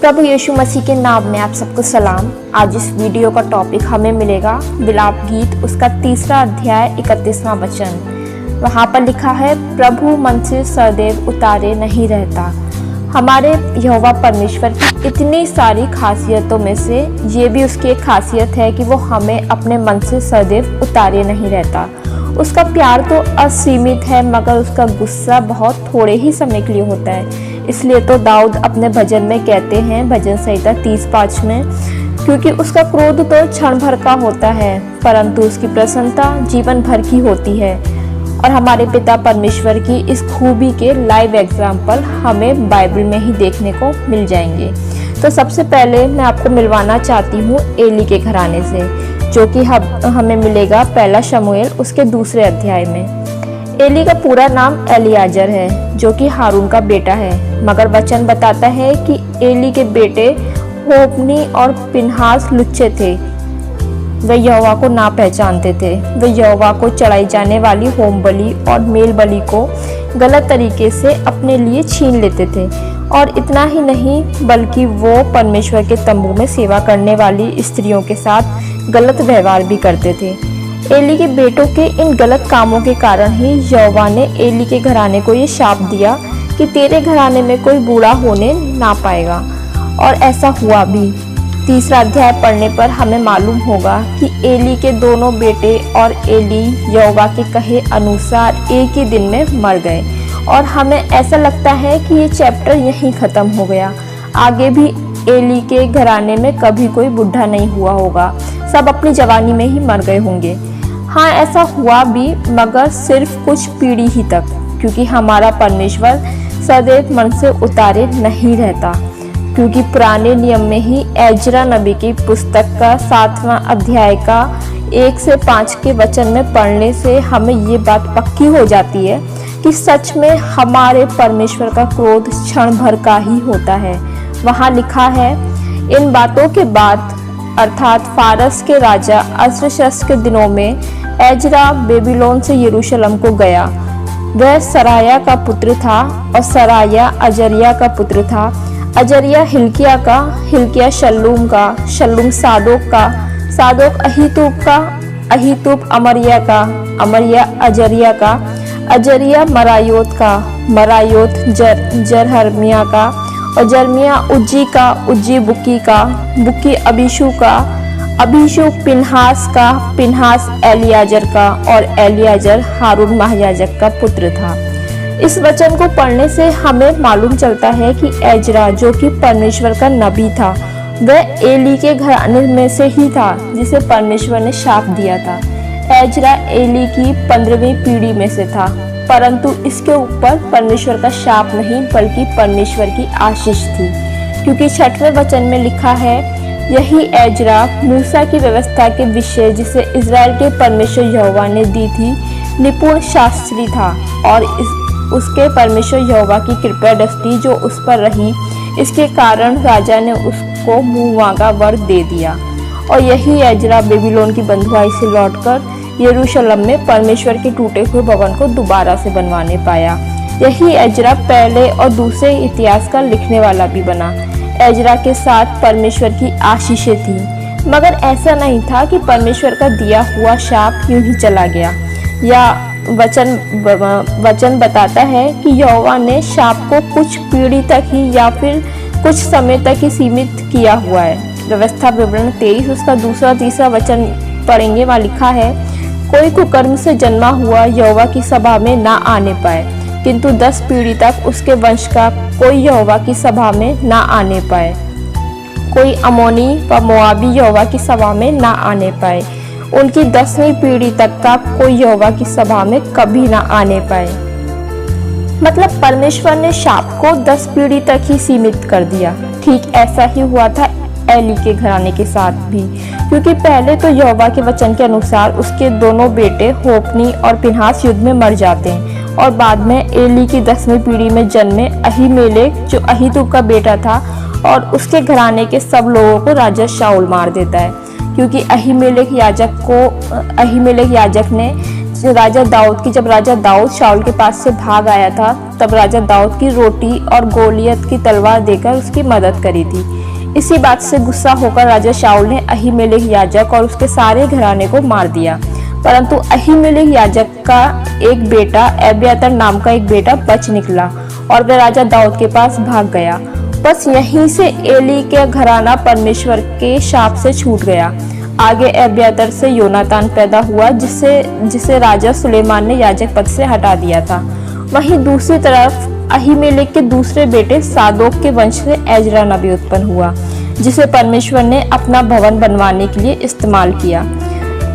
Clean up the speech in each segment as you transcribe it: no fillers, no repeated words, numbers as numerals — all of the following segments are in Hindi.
प्रभु यीशु मसीह के नाम में आप सबको सलाम। आज इस वीडियो का टॉपिक हमें मिलेगा विलाप गीत, उसका 3 अध्याय 31वां वचन। वहाँ पर लिखा है, प्रभु मन से सदैव उतारे नहीं रहता। हमारे यहोवा परमेश्वर की इतनी सारी खासियतों में से ये भी उसकी एक खासियत है कि वो हमें अपने मन से सदैव उतारे नहीं रहता। उसका प्यार तो असीमित है, मगर उसका गुस्सा बहुत थोड़े ही समय के लिए होता है। इसलिए तो दाऊद अपने भजन में कहते हैं, भजन संहिता 30:5 में, क्योंकि उसका क्रोध तो क्षण भर का होता है, परंतु उसकी प्रसन्नता जीवन भर की होती है। और हमारे पिता परमेश्वर की इस खूबी के लाइव एग्जाम्पल हमें बाइबल में ही देखने को मिल जाएंगे। तो सबसे पहले मैं आपको मिलवाना चाहती हूँ एली के घराने से, जो कि हमें मिलेगा 1 शमूएल उसके 2 अध्याय में। एली का पूरा नाम एलियाजर है, जो कि हारून का बेटा है, मगर वचन बताता है कि एली के बेटे होप्नी और पिनहास लुच्चे थे। वे यहोवा को ना पहचानते थे। वे यहोवा को चढ़ाई जाने वाली होम बलि और मेल बलि को गलत तरीके से अपने लिए छीन लेते थे, और इतना ही नहीं बल्कि वो परमेश्वर के तंबू में सेवा करने वाली स्त्रियों के साथ गलत व्यवहार भी करते थे। एली के बेटों के इन गलत कामों के कारण ही यहोवा ने एली के घराने को ये शाप दिया कि तेरे घराने में कोई बूढ़ा होने ना पाएगा। और ऐसा हुआ भी। 3 अध्याय पढ़ने पर हमें मालूम होगा कि एली के दोनों बेटे और एली यहोवा के कहे अनुसार एक ही दिन में मर गए। और हमें ऐसा लगता है कि ये चैप्टर यहीं ख़त्म हो गया। आगे भी एली के घराने में कभी कोई बुढ़ा नहीं हुआ होगा, सब अपनी जवानी में ही मर गए होंगे। हाँ, ऐसा हुआ भी, मगर सिर्फ कुछ पीढ़ी ही तक, क्योंकि हमारा परमेश्वर सदैव मन से उतारे नहीं रहता। क्योंकि पुराने नियम में ही एजरा नबी की पुस्तक का 7वां अध्याय का 1 से 5 के वचन में पढ़ने से हमें ये बात पक्की हो जाती है कि सच में हमारे परमेश्वर का क्रोध क्षण भर का ही होता है। वहाँ लिखा है, इन बातों के बाद अर्थात फारस के राजा अर्तशश्ता के दिनों में एजरा बेबीलोन से यरूशलेम को गया। वह सराया का पुत्र था और सराया अजरिया का पुत्र था। अजरिया हिल्किया का, हिल्किया शल्लूम का, शल्लूम सादोक का, सादोक अहीतूब का, अहीतूब अमरिया का, अमरिया अजरिया का, अजरिया मरायोत का, मरायोत जरहर्मिया का, और जर्मिया उज्जी का, उज्जी बुक्की का, बुक्की अबीशू का, अबीशू पिनहास का, पिनहास एलियाजर का, और एलियाजर हारून महायाजक का पुत्र था। इस वचन को पढ़ने से हमें मालूम चलता है कि एजरा, जो कि परमेश्वर का नबी था, वह एली के घराने में से ही था जिसे परमेश्वर ने शाप दिया था। एजरा एली की 15वीं पीढ़ी में से था, परंतु इसके ऊपर परमेश्वर का शाप नहीं बल्कि परमेश्वर की आशीष थी। क्योंकि 6वें वचन में लिखा है, यही एजरा मूसा की व्यवस्था के विषय जिसे इज़राइल के परमेश्वर यहोवा ने दी थी निपुण शास्त्री था, और उसके परमेश्वर यहोवा की कृपा दृष्टि जो उस पर रही, इसके कारण राजा ने उसको मुँहमांगा वर दे दिया। और यही एजरा बेबीलोन की बंधुआई से लौटकर यरूशलेम में परमेश्वर के टूटे हुए भवन को दोबारा से बनवाने पाया। यही एजरा पहले और दूसरे इतिहास का लिखने वाला भी बना। एजरा के साथ परमेश्वर की आशीषें थी, मगर ऐसा नहीं था कि परमेश्वर का दिया हुआ शाप यूं ही चला गया। या वचन बताता है कि यहोवा ने शाप को कुछ पीढ़ी तक ही या फिर कुछ समय तक ही सीमित किया हुआ है। व्यवस्था विवरण 23 उसका 2-3 वचन पढ़ेंगे। वहाँ लिखा है, कोई कुकर्म से जन्मा हुआ यहोवा की सभा में ना आने पाए, किंतु 10 पीढ़ी तक उसके वंश का कोई यहोवा की सभा में ना आने पाए। कोई अमोनी व मोआबी यहोवा की सभा में ना आने पाए, उनकी 10वीं पीढ़ी तक का कोई यहोवा की सभा में कभी ना आने पाए। मतलब परमेश्वर ने शाप को 10 पीढ़ी तक ही सीमित कर दिया। ठीक ऐसा ही हुआ था एली के घराने के साथ भी, क्योंकि पहले तो यहोवा के वचन के अनुसार उसके दोनों बेटे होप्नी और पिनहास युद्ध में मर जाते हैं, और बाद में एली की 10वीं पीढ़ी में जन्मे अहीमेलेक, जो अहीतूब का बेटा था, और उसके घराने के सब लोगों को राजा शाऊल मार देता है। क्योंकि अहीमेलेक याजक ने राजा दाऊद की, जब राजा दाऊद शाऊल के पास से भाग आया था, तब राजा दाऊद की रोटी और गोलियत की तलवार देकर उसकी मदद करी थी। इसी बात से गुस्सा होकर राजा शाऊल ने अहीमेलेक याजक और उसके सारे घराने को मार दिया। परंतु अहीमेलेक याजक का एक बेटा एब्यातार नाम का एक बेटा बच निकला और वह राजा दाऊद के पास भाग गया। बस यहीं से एली के घराना परमेश्वर के शाप से छूट गया। आगे एब्यातार से योनातान पैदा हुआ, जिसे राजा सुलेमान ने याजक पद से हटा दिया था। वहीं दूसरी तरफ अहीमेलेक के दूसरे बेटे सादोक के वंश से एजरा नबी उत्पन्न हुआ, जिसे परमेश्वर ने अपना भवन बनवाने के लिए इस्तेमाल किया।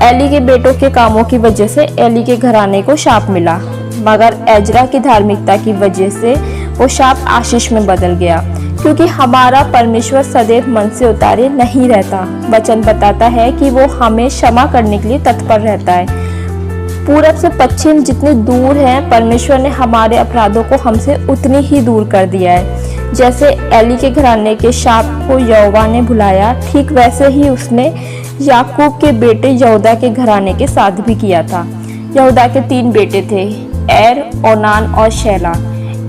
एली के बेटों के कामों की वजह से एली के घराने को शाप मिला, मगर एजरा की धार्मिकता की वजह से वो शाप आशीष में बदल गया, क्योंकि हमारा परमेश्वर सदैव मन से उतारे नहीं रहता। वचन बताता है कि वो हमें क्षमा करने के लिए तत्पर रहता है। पूरब से पश्चिम जितने दूर हैं, परमेश्वर ने हमारे अपराधों को हमसे उतनी ही दूर कर दिया है। जैसे एली के घराने के शाप को यहोवा ने भुलाया, ठीक वैसे ही उसने याकूब के बेटे यहूदा के घराने के साथ भी किया था। यहूदा के 3 बेटे थे, एर, ओनान और शैला।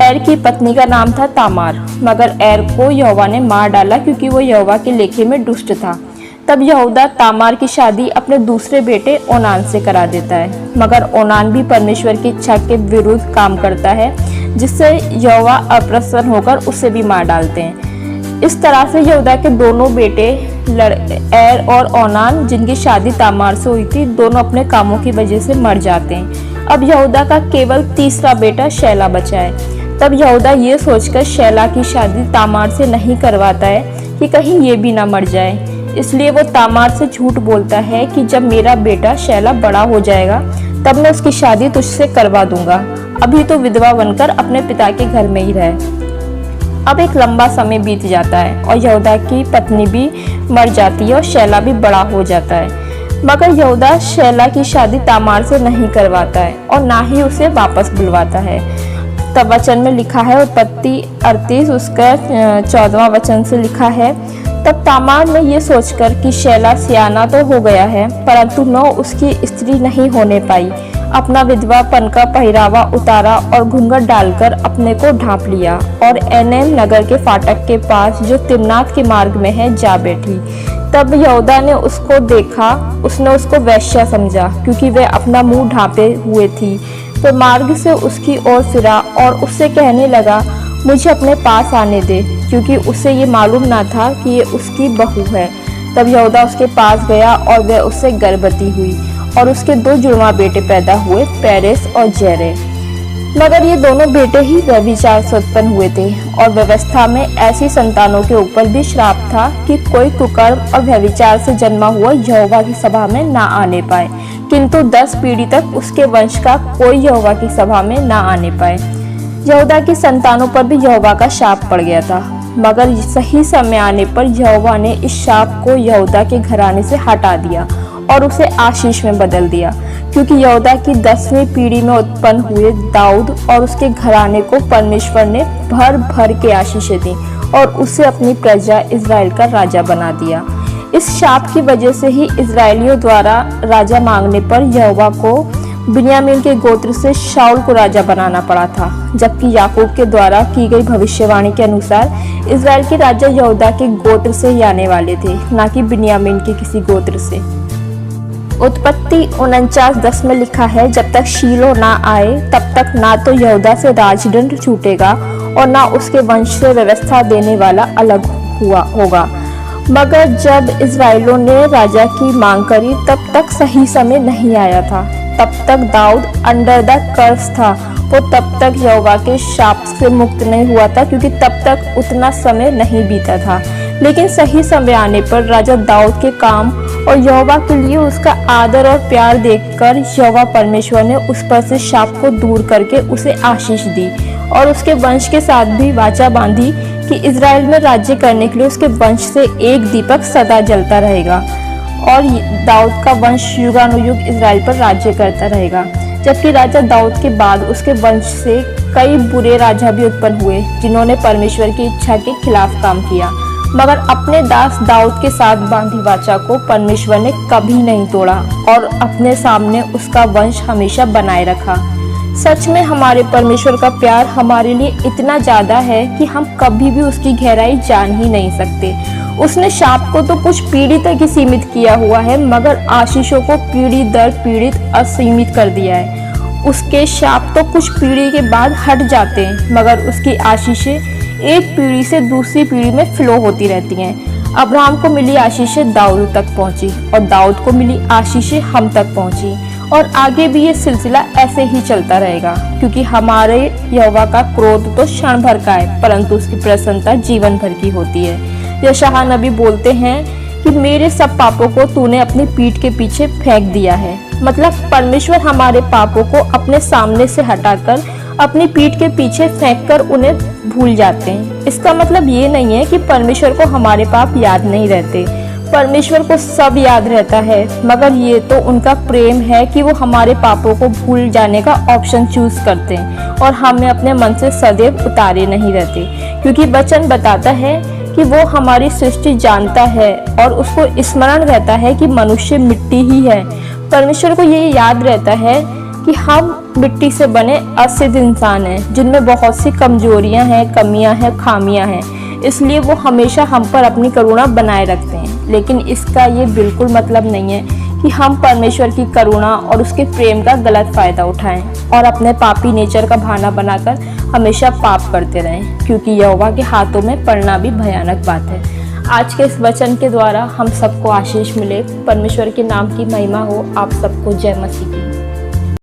एर की पत्नी का नाम था तामार, मगर एर को यहोवा ने मार डाला, क्योंकि वो यहोवा के लेखे में दुष्ट था। तब यहूदा तामार की शादी अपने दूसरे बेटे ओनान से करा देता है, मगर ओनान भी परमेश्वर की इच्छा के विरुद्ध काम करता है, जिससे यहोवा अप्रसन्न होकर उसे भी मार डालते हैं। इस तरह से यहूदा के दोनों बेटे एर और ओनान, जिनकी शादी तामार से हुई थी, दोनों अपने कामों की वजह से मर जाते हैं। अब यहूदा का केवल तीसरा बेटा शैला बचा है। तब यहूदा ये सोचकर शैला की शादी तामार से नहीं करवाता है कि कहीं ये भी ना मर जाए। इसलिए वो तामार से झूठ बोलता है कि जब मेरा बेटा शैला बड़ा हो जाएगा तब मैं उसकी शादी तुझसे करवा दूंगा, अभी तो विधवा बनकर अपने पिता के घर में ही रहे। अब एक लंबा समय बीत जाता है और यहूदा की पत्नी भी मर जाती है और शैला भी बड़ा हो जाता है, मगर यहूदा शैला की शादी तामार से नहीं करवाता है और ना ही उसे वापस बुलवाता है। तब वचन में लिखा है, उत्पत्ति 38 उसका 14वां वचन से लिखा है, तब तामार ने ये सोचकर कि शैला सियाना तो हो गया है, परंतु न उसकी स्त्री नहीं होने पाई, अपना विधवापन का पहरावा उतारा और घूंघट डालकर अपने को ढांप लिया और एनेम नगर के फाटक के पास, जो तिम्नात के मार्ग में है, जा बैठी। तब यहूदा ने उसको देखा, उसने उसको वेश्या समझा, क्योंकि वह अपना मुंह ढांपे हुए थी। तो मार्ग से उसकी ओर फिरा और उससे कहने लगा, मुझे अपने पास आने दे, क्योंकि उसे ये मालूम ना था कि ये उसकी बहू है। तब यहूदा उसके पास गया और वह उससे गर्भवती हुई और उसके 2 जुड़वा बेटे पैदा हुए, पेरेस और जेरे। मगर ये दोनों बेटे ही व्यभिचार से उत्पन्न हुए थे और व्यवस्था में ऐसी संतानों के ऊपर भी श्राप था कि कोई कुकर्म और व्यभिचार से जन्मा हुआ यहोवा की सभा में ना आने पाए, किंतु 10 पीढ़ी तक उसके वंश का कोई यहोवा की सभा में ना आने पाए। यहूदा की संतानों पर भी यहोवा का शाप पड़ गया था, मगर सही समय आने पर यहोवा ने इस शाप को यहूदा के घराने से हटा दिया और उसे आशीष में बदल दिया, क्योंकि यहूदा की 10वीं पीढ़ी में उत्पन्न हुए दाऊद और उसके घराने को परमेश्वर ने भर भर के आशीषें दी और उसे अपनी प्रजा इजराइल का राजा बना दिया। इस शाप की वजह से ही इजराइलियों द्वारा राजा मांगने पर यहोवा को बिन्यामीन के गोत्र से शाऊल को राजा बनाना पड़ा था, जबकि याकूब के द्वारा की गई भविष्यवाणी के अनुसार इजराइल के राजा यहूदा के गोत्र से ही आने वाले थे, ना कि बिन्यामीन के किसी गोत्र से। उत्पत्ति 49:10 में लिखा है, जब तक शीलो ना आए तब तक ना तो यहूदा से राजदंड छूटेगा और ना उसके वंश से व्यवस्था देने वाला अलग होगा। मगर जब इजराइलों ने राजा की मांग करी तब तक सही समय नहीं आया था। तब तक दाऊद अंडर द कर्स था, वो तब तक यहोवा के शाप से मुक्त नहीं हुआ था, क्योंकि तब तक उतना समय नहीं बीता था। लेकिन सही समय आने पर राजा दाऊद के काम और यहोवा के लिए उसका आदर और प्यार देखकर यहोवा परमेश्वर ने उस पर से शाप को दूर करके उसे आशीष दी और उसके वंश के साथ भी वाचा बांधी कि इजराइल में राज्य करने के लिए उसके वंश से एक दीपक सदा जलता रहेगा और दाऊद का वंश युगानुयुग इजराइल पर राज्य करता रहेगा। जबकि राजा दाऊद के बाद उसके वंश से कई बुरे राजा भी उत्पन्न हुए, जिन्होंने परमेश्वर की इच्छा के खिलाफ काम किया। मगर अपने दास दाऊद के साथ बांधी वाचा को परमेश्वर ने कभी नहीं तोड़ा और अपने सामने उसका वंश हमेशा बनाए रखा। सच में हमारे परमेश्वर का प्यार हमारे लिए इतना ज्यादा है कि हम कभी भी उसकी गहराई जान ही नहीं सकते। उसने शाप को तो कुछ पीढ़ी तक ही सीमित किया हुआ है, मगर आशीषों को पीढ़ी दर पीढ़ी असीमित कर दिया है। उसके शाप तो कुछ पीढ़ी के बाद हट जाते हैं, मगर उसकी आशीषें एक पीढ़ी से दूसरी पीढ़ी में फ्लो होती रहती हैं। अब्राहम को मिली आशीषें दाऊद तक पहुंची और दाऊद को मिली आशीषें हम तक पहुंची, और आगे भी ये सिलसिला ऐसे ही चलता रहेगा, क्योंकि हमारे यहोवा का क्रोध तो क्षण भर का है, परंतु उसकी प्रसन्नता जीवन भर की होती है। यशायाह नबी बोलते हैं कि मेरे सब पापों को तूने अपनी पीठ के पीछे फेंक दिया है। मतलब परमेश्वर हमारे पापों को अपने सामने से हटाकर अपनी पीठ के पीछे फेंककर उन्हें भूल जाते हैं। इसका मतलब ये नहीं है कि परमेश्वर को हमारे पाप याद नहीं रहते। परमेश्वर को सब याद रहता है, मगर ये तो उनका प्रेम है कि वो हमारे पापों को भूल जाने का ऑप्शन चूज करते हैं और हमें अपने मन से सदैव उतारे नहीं रहते, क्योंकि वचन बताता है कि वो हमारी सृष्टि जानता है और उसको स्मरण रहता है कि मनुष्य मिट्टी ही है। परमेश्वर को ये याद रहता है कि हम मिट्टी से बने असिद्ध इंसान हैं, जिनमें बहुत सी कमजोरियां हैं, कमियां हैं, खामियां हैं। इसलिए वो हमेशा हम पर अपनी करुणा बनाए रखते हैं। लेकिन इसका ये बिल्कुल मतलब नहीं है कि हम परमेश्वर की करुणा और उसके प्रेम का गलत फायदा उठाएं और अपने पापी नेचर का बहाना बनाकर हमेशा पाप करते रहें, क्योंकि यहोवा के हाथों में पड़ना भी भयानक बात है। आज के इस वचन के द्वारा हम सबको आशीष मिले। परमेश्वर के नाम की महिमा हो। आप सबको जय मसीह की।